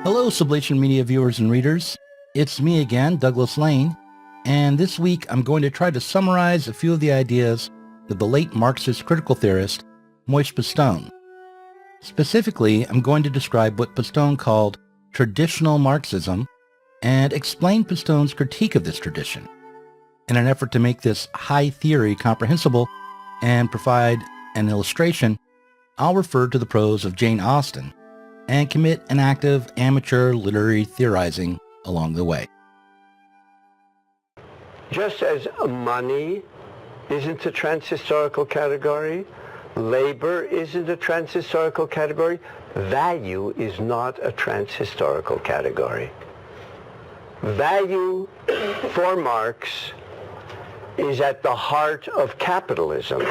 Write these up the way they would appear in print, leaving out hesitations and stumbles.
Hello, Sublation Media viewers and readers. It's me again, Douglas Lain, and this week I'm going to try to summarize a few of the ideas of the late Marxist critical theorist, Moishe Postone. Specifically, I'm going to describe what Postone called traditional Marxism and explain Postone's critique of this tradition. In an effort to make this high theory comprehensible and provide an illustration, I'll refer to the prose of Jayne Austen and commit an active amateur literary theorizing along the way. Just as money isn't a transhistorical category, labor isn't a transhistorical category, value is not a transhistorical category. Value for Marx is at the heart of capitalism.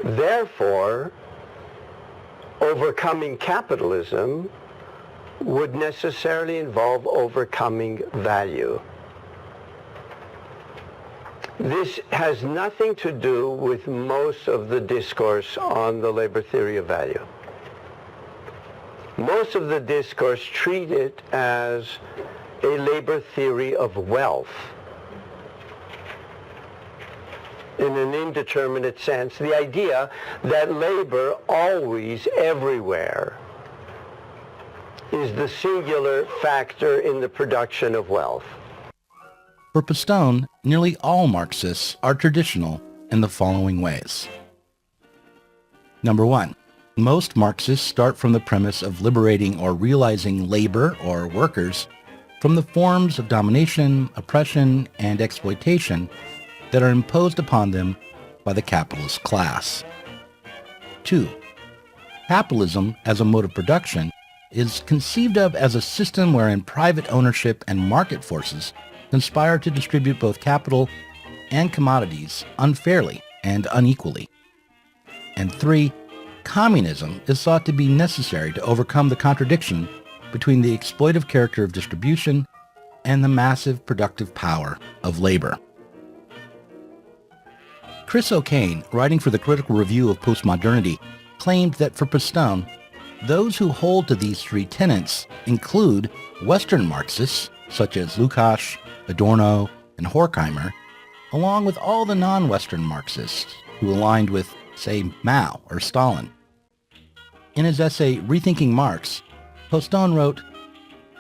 Therefore, overcoming capitalism would necessarily involve overcoming value. This has nothing to do with most of the discourse on the labor theory of value. Most of the discourse treat it as a labor theory of wealth. In an indeterminate sense, the idea that labor always, everywhere, is the singular factor in the production of wealth. For Postone, nearly all Marxists are traditional in the following ways. Number one, most Marxists start from the premise of liberating or realizing labor or workers from the forms of domination, oppression, and exploitation that are imposed upon them by the capitalist class. 2. Capitalism as a mode of production is conceived of as a system wherein private ownership and market forces conspire to distribute both capital and commodities unfairly and unequally. And 3. Communism is thought to be necessary to overcome the contradiction between the exploitive character of distribution and the massive productive power of labor. Chris O'Kane, writing for the Critical Review of Postmodernity, claimed that for Postone, those who hold to these three tenets include Western Marxists, such as Lukács, Adorno, and Horkheimer, along with all the non-Western Marxists who aligned with, say, Mao or Stalin. In his essay Rethinking Marx, Postone wrote,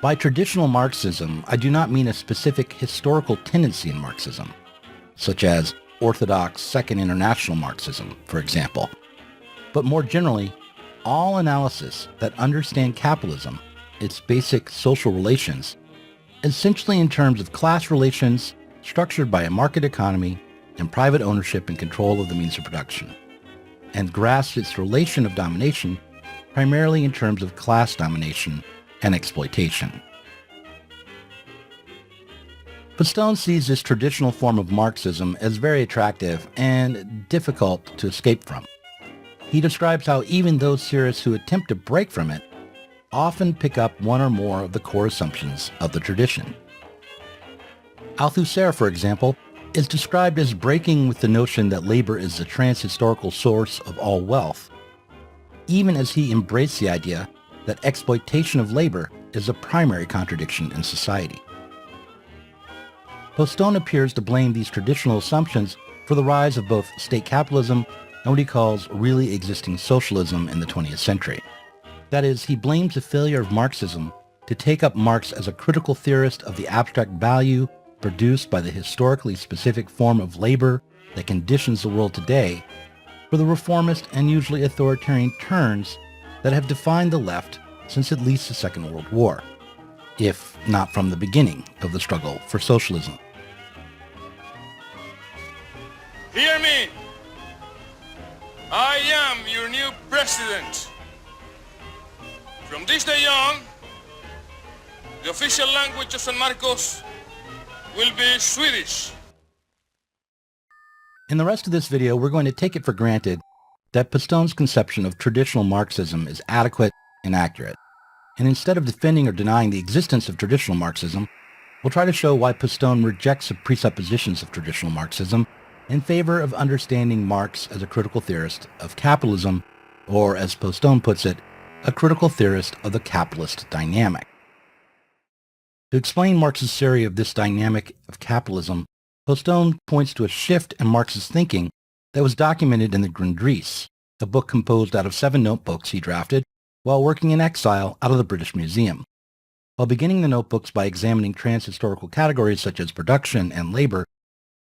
"By traditional Marxism, I do not mean a specific historical tendency in Marxism, such as orthodox Second International Marxism, for example, but more generally, all analysis that understand capitalism, its basic social relations, essentially in terms of class relations structured by a market economy and private ownership and control of the means of production, and grasps its relation of domination primarily in terms of class domination and exploitation." Postone sees this traditional form of Marxism as very attractive and difficult to escape from. He describes how even those theorists who attempt to break from it often pick up one or more of the core assumptions of the tradition. Althusser, for example, is described as breaking with the notion that labor is the transhistorical source of all wealth, even as he embraced the idea that exploitation of labor is a primary contradiction in society. Postone appears to blame these traditional assumptions for the rise of both state capitalism and what he calls really existing socialism in the 20th century. That is, he blames the failure of Marxism to take up Marx as a critical theorist of the abstract value produced by the historically specific form of labor that conditions the world today for the reformist and usually authoritarian turns that have defined the left since at least the Second World War, if not from the beginning of the struggle for socialism. Hear me! I am your new president. From this day on, the official language of San Marcos will be Swedish. In the rest of this video, we're going to take it for granted that Postone's conception of traditional Marxism is adequate and accurate. And instead of defending or denying the existence of traditional Marxism, we'll try to show why Postone rejects the presuppositions of traditional Marxism in favor of understanding Marx as a critical theorist of capitalism, or as Postone puts it, a critical theorist of the capitalist dynamic. To explain Marx's theory of this dynamic of capitalism, Postone points to a shift in Marx's thinking that was documented in the Grundrisse, a book composed out of 7 notebooks he drafted while working in exile out of the British Museum. While beginning the notebooks by examining trans-historical categories such as production and labor,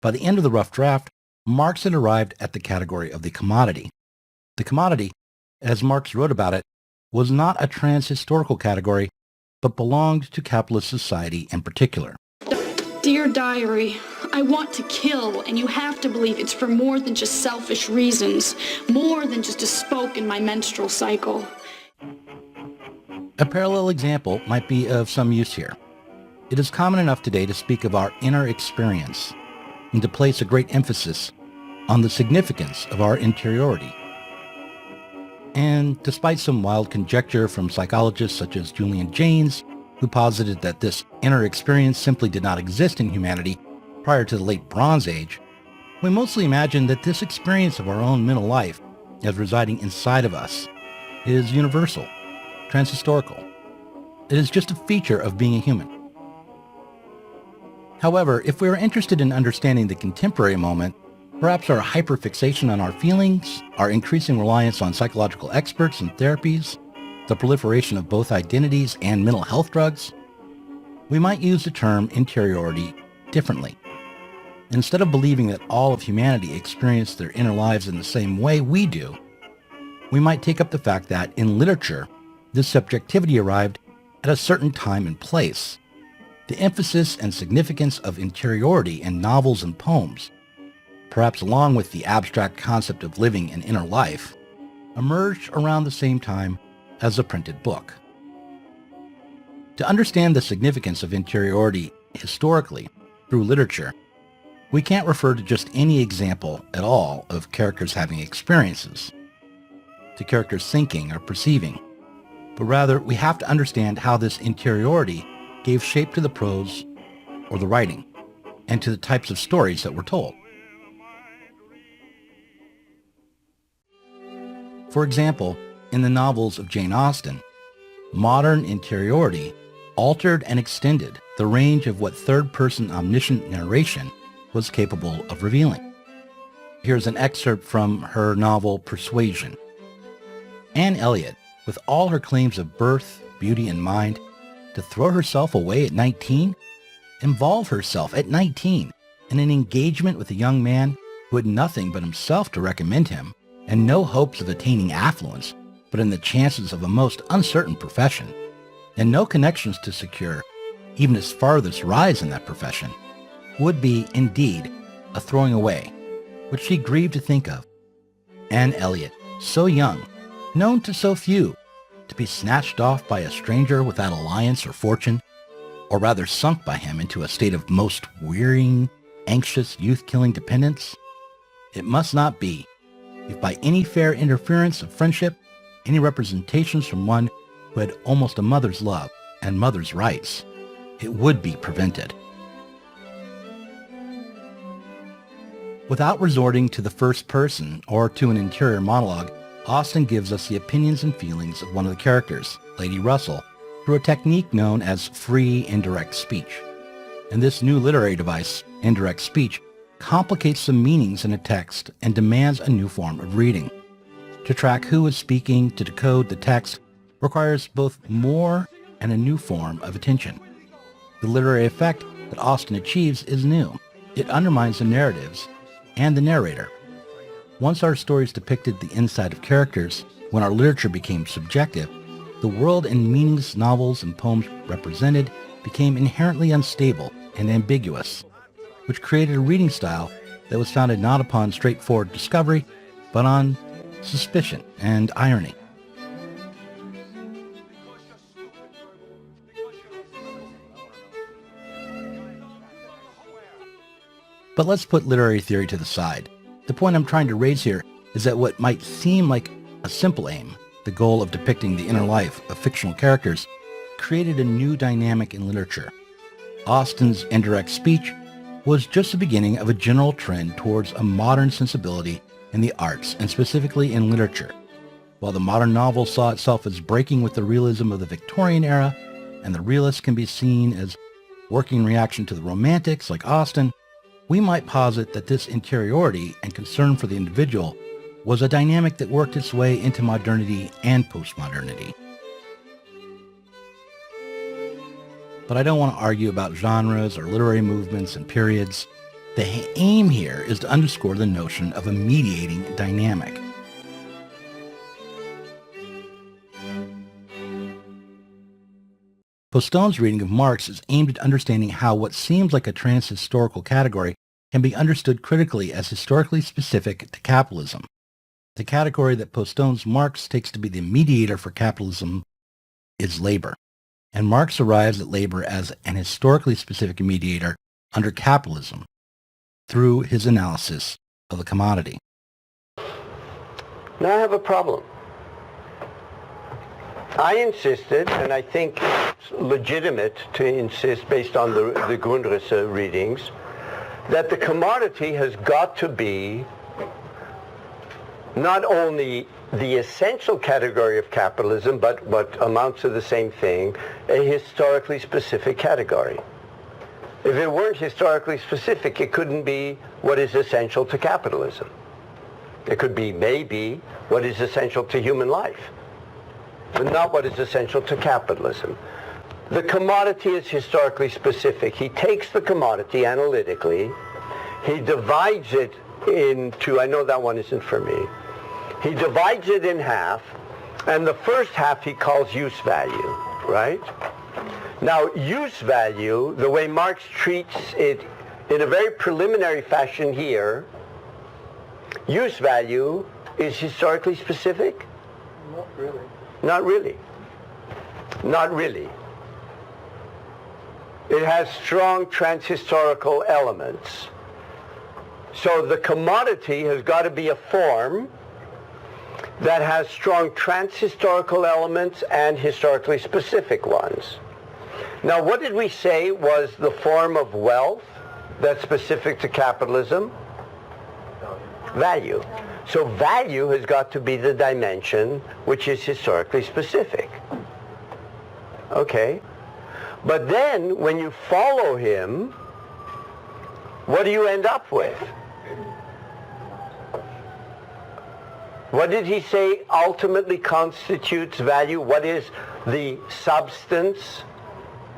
by the end of the rough draft, Marx had arrived at the category of the commodity. The commodity, as Marx wrote about it, was not a trans-historical category, but belonged to capitalist society in particular. Dear Diary, I want to kill, and you have to believe it's for more than just selfish reasons, more than just a spoke in my menstrual cycle. A parallel example might be of some use here. It is common enough today to speak of our inner experience and to place a great emphasis on the significance of our interiority. And despite some wild conjecture from psychologists such as Julian Jaynes, who posited that this inner experience simply did not exist in humanity prior to the late Bronze Age, we mostly imagine that this experience of our own mental life as residing inside of us is universal, transhistorical. It is just a feature of being a human. However, if we are interested in understanding the contemporary moment, perhaps our hyperfixation on our feelings, our increasing reliance on psychological experts and therapies, the proliferation of both identities and mental health drugs, we might use the term interiority differently. Instead of believing that all of humanity experience their inner lives in the same way we do, we might take up the fact that in literature, this subjectivity arrived at a certain time and place. The emphasis and significance of interiority in novels and poems, perhaps along with the abstract concept of living an inner life, emerged around the same time as the printed book. To understand the significance of interiority historically through literature, we can't refer to just any example at all of characters having experiences, to characters thinking or perceiving, but rather we have to understand how this interiority gave shape to the prose or the writing, and to the types of stories that were told. For example, in the novels of Jayne Austen, modern interiority altered and extended the range of what third-person omniscient narration was capable of revealing. Here's an excerpt from her novel Persuasion. Anne Elliot, with all her claims of birth, beauty, and mind, to throw herself away at 19, involve herself at 19 in an engagement with a young man who had nothing but himself to recommend him and no hopes of attaining affluence but in the chances of a most uncertain profession, and no connections to secure even his farthest rise in that profession, would be, indeed, a throwing away, which she grieved to think of. Anne Elliot, so young, known to so few, to be snatched off by a stranger without alliance or fortune, or rather sunk by him into a state of most wearying, anxious, youth-killing dependence? It must not be, if by any fair interference of friendship, any representations from one who had almost a mother's love and mother's rights, it would be prevented. Without resorting to the first person or to an interior monologue, Austen gives us the opinions and feelings of one of the characters, Lady Russell, through a technique known as free indirect speech. And this new literary device, indirect speech, complicates the meanings in a text and demands a new form of reading. To track who is speaking, to decode the text, requires both more and a new form of attention. The literary effect that Austen achieves is new. It undermines the narratives and the narrator. Once our stories depicted the inside of characters, when our literature became subjective, the world and meanings novels and poems represented became inherently unstable and ambiguous, which created a reading style that was founded not upon straightforward discovery, but on suspicion and irony. But let's put literary theory to the side. The point I'm trying to raise here is that what might seem like a simple aim, the goal of depicting the inner life of fictional characters, created a new dynamic in literature. Austen's indirect speech was just the beginning of a general trend towards a modern sensibility in the arts, and specifically in literature. While the modern novel saw itself as breaking with the realism of the Victorian era, and the realist can be seen as working in reaction to the romantics like Austen, we might posit that this interiority and concern for the individual was a dynamic that worked its way into modernity and postmodernity. But I don't want to argue about genres or literary movements and periods. The aim here is to underscore the notion of a mediating dynamic. Postone's reading of Marx is aimed at understanding how what seems like a trans-historical category can be understood critically as historically specific to capitalism. The category that Postone's Marx takes to be the mediator for capitalism is labor, and Marx arrives at labor as an historically specific mediator under capitalism through his analysis of the commodity. Now I have a problem. I insisted, and I think it's legitimate to insist based on the Grundrisse readings, that the commodity has got to be not only the essential category of capitalism, but what amounts to the same thing, a historically specific category. If it weren't historically specific, it couldn't be what is essential to capitalism. It could be maybe what is essential to human life, but not what is essential to capitalism. The commodity is historically specific. He takes the commodity analytically, he divides it into, I know that one isn't for me, he divides it in half, and the first half he calls use value, right? Now, use value, the way Marx treats it in a very preliminary fashion here, use value is historically specific? Not really. Not really. Not really. It has strong transhistorical elements. So the commodity has got to be a form that has strong transhistorical elements and historically specific ones. Now, what did we say was the form of wealth that's specific to capitalism? Value. So value has got to be the dimension which is historically specific. Okay? But then, when you follow him, what do you end up with? What did he say ultimately constitutes value? What is the substance?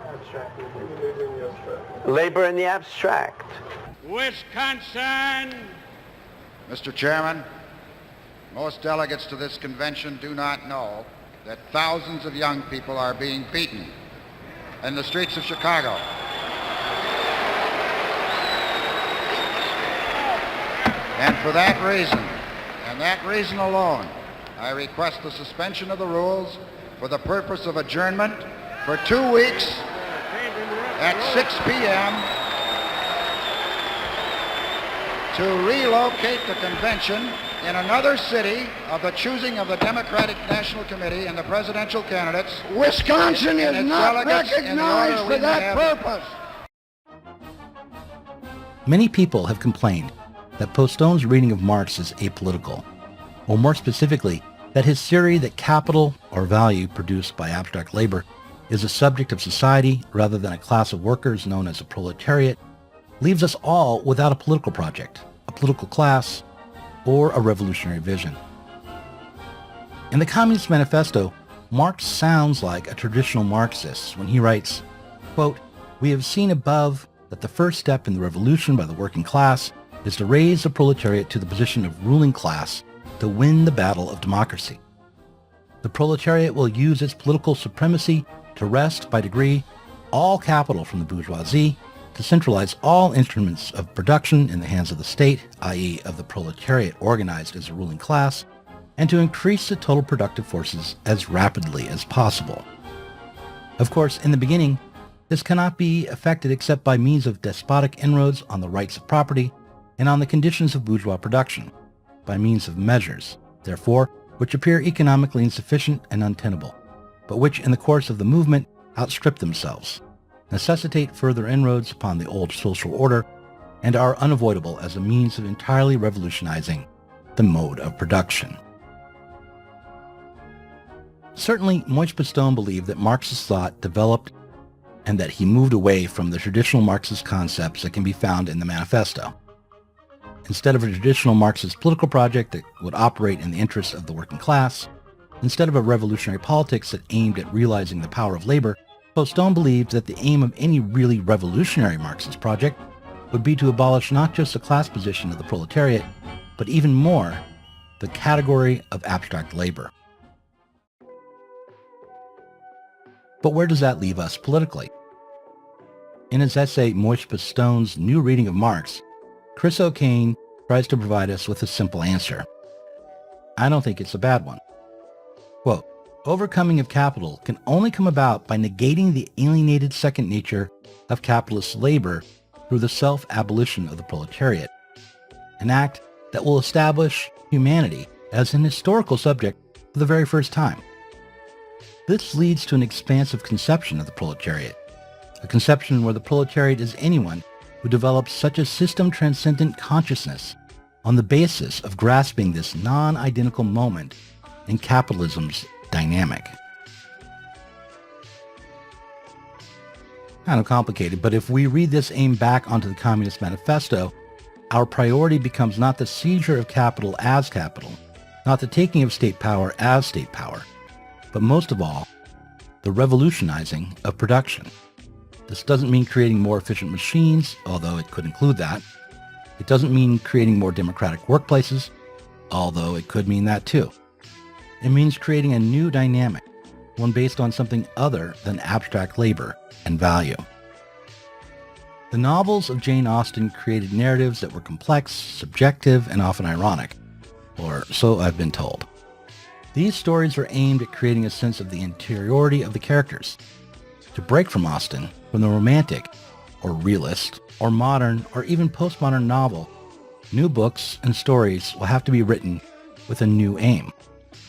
Abstract. Labor in the abstract. Labor in the abstract. Wisconsin. Mr. Chairman, most delegates to this convention do not know that thousands of young people are being beaten in the streets of Chicago. And for that reason, and that reason alone, I request the suspension of the rules for the purpose of adjournment for 2 weeks at 6 p.m. to relocate the convention in another city of the choosing of the Democratic National Committee and the presidential candidates. Wisconsin is not recognized for that purpose. Many people have complained that Postone's reading of Marx is apolitical, or more specifically, that his theory that capital, or value produced by abstract labor, is a subject of society rather than a class of workers known as a proletariat, leaves us all without a political project, a political class, or a revolutionary vision. In the Communist Manifesto, Marx sounds like a traditional Marxist when he writes, quote, "We have seen above that the first step in the revolution by the working class is to raise the proletariat to the position of ruling class to win the battle of democracy. The proletariat will use its political supremacy to wrest, by degree, all capital from the bourgeoisie, to centralize all instruments of production in the hands of the state, i.e. of the proletariat organized as a ruling class, and to increase the total productive forces as rapidly as possible. Of course, in the beginning, this cannot be effected except by means of despotic inroads on the rights of property and on the conditions of bourgeois production, by means of measures, therefore, which appear economically insufficient and untenable, but which in the course of the movement outstrip themselves, necessitate further inroads upon the old social order, and are unavoidable as a means of entirely revolutionizing the mode of production. Certainly, Moishe Postone believed that Marxist thought developed and that he moved away from the traditional Marxist concepts that can be found in the Manifesto. Instead of a traditional Marxist political project that would operate in the interests of the working class, instead of a revolutionary politics that aimed at realizing the power of labor, Postone believed that the aim of any really revolutionary Marxist project would be to abolish not just the class position of the proletariat, but even more, the category of abstract labor. But where does that leave us politically? In his essay, Moishe Postone's New Reading of Marx, Chris O'Kane tries to provide us with a simple answer. I don't think it's a bad one. Quote, overcoming of capital can only come about by negating the alienated second nature of capitalist labor through the self-abolition of the proletariat, an act that will establish humanity as an historical subject for the very first time. This leads to an expansive conception of the proletariat, a conception where the proletariat is anyone who develops such a system-transcendent consciousness on the basis of grasping this non-identical moment in capitalism's dynamic. Kind of complicated, but if we read this aim back onto the Communist Manifesto, our priority becomes not the seizure of capital as capital, not the taking of state power as state power, but most of all, the revolutionizing of production. This doesn't mean creating more efficient machines, although it could include that. It doesn't mean creating more democratic workplaces, although it could mean that too. It means creating a new dynamic, one based on something other than abstract labor and value. The novels of Jayne Austen created narratives that were complex, subjective, and often ironic, or so I've been told. These stories were aimed at creating a sense of the interiority of the characters. To break from Austen, from the romantic, or realist, or modern, or even postmodern novel, new books and stories will have to be written with a new aim.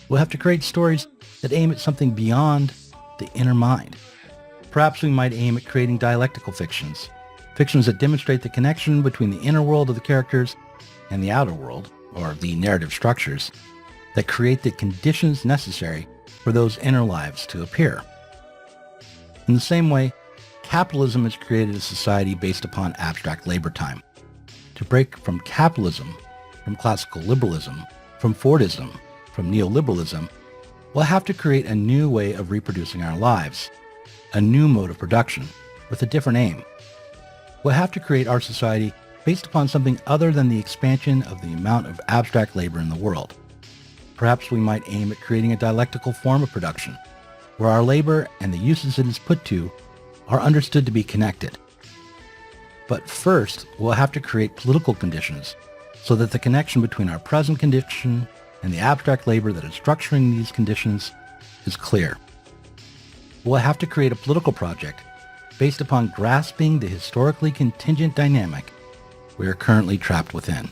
We'll have to create stories that aim at something beyond the inner mind. Perhaps we might aim at creating dialectical fictions, fictions that demonstrate the connection between the inner world of the characters and the outer world, or the narrative structures, that create the conditions necessary for those inner lives to appear. In the same way, capitalism has created a society based upon abstract labor time. To break from capitalism, from classical liberalism, from Fordism, from neoliberalism, we'll have to create a new way of reproducing our lives, a new mode of production with a different aim. We'll have to create our society based upon something other than the expansion of the amount of abstract labor in the world. Perhaps we might aim at creating a dialectical form of production, where our labor and the uses it is put to are understood to be connected. But first, we'll have to create political conditions so that the connection between our present condition and the abstract labor that is structuring these conditions is clear. We'll have to create a political project based upon grasping the historically contingent dynamic we are currently trapped within.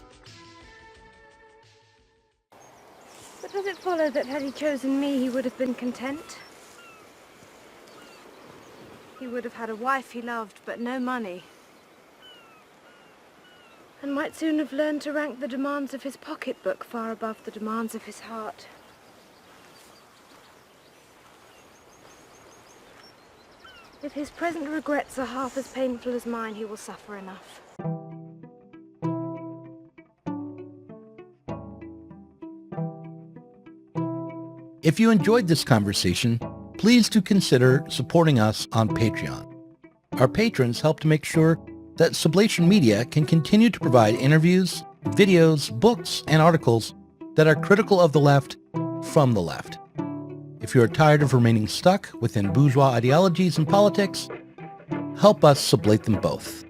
But does it follow that had he chosen me, he would have been content? He would have had a wife he loved, but no money. And might soon have learned to rank the demands of his pocketbook far above the demands of his heart. If his present regrets are half as painful as mine, he will suffer enough. If you enjoyed this conversation, please do consider supporting us on Patreon. Our patrons help to make sure that Sublation Media can continue to provide interviews, videos, books, and articles that are critical of the left from the left. If you are tired of remaining stuck within bourgeois ideologies and politics, help us sublate them both.